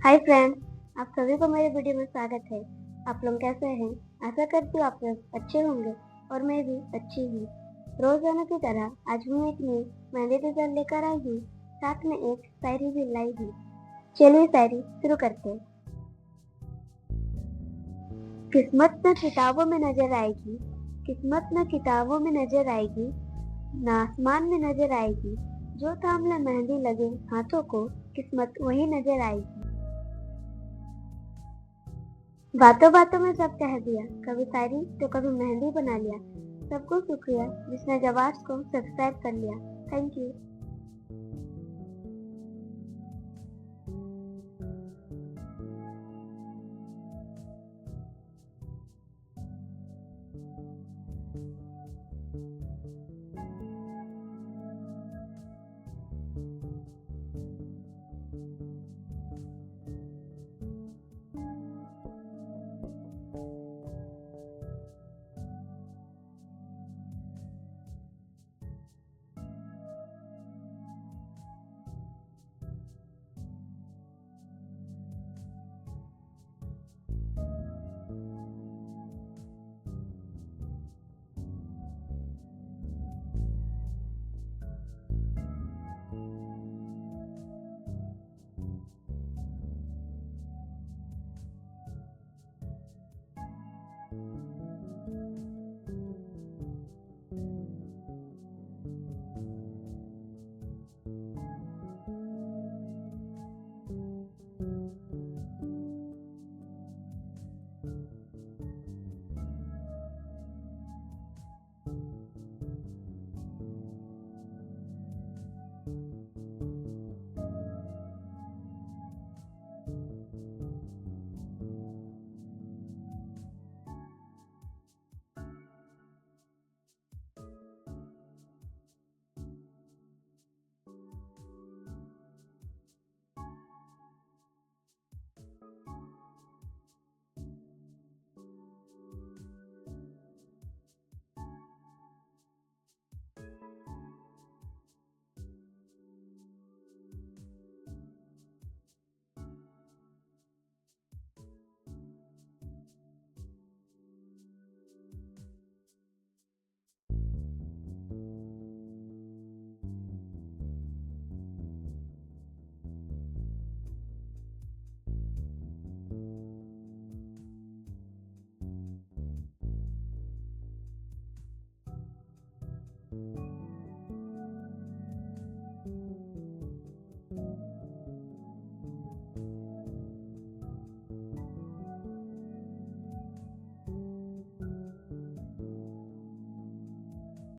Hi friends, आप सभी को मेरे वीडियो में स्वागत है। आप लोग कैसे हैं? आशा करती हूँ आप लोग अच्छे होंगे और मैं भी अच्छी हूँ। रोजाना की तरह आज मैं एक नई मेहंदी डिजाइन लेकर आई हूँ, साथ में एक शायरी भी लाई हूँ। चलिए शायरी शुरू करते हैं। किस्मत न किताबों में नजर आएगी, किस्मत न किताबों में नजर आएगी, न आसमान में नजर आएगी। जो थाम ले मेहंदी लगे हाथों को, किस्मत वही नजर आएगी। बातों बातों में सब कह दिया, कभी शायरी तो कभी मेहंदी बना लिया। सबको शुक्रिया जिसने जबार्ट को सब्सक्राइब कर लिया। Thank you.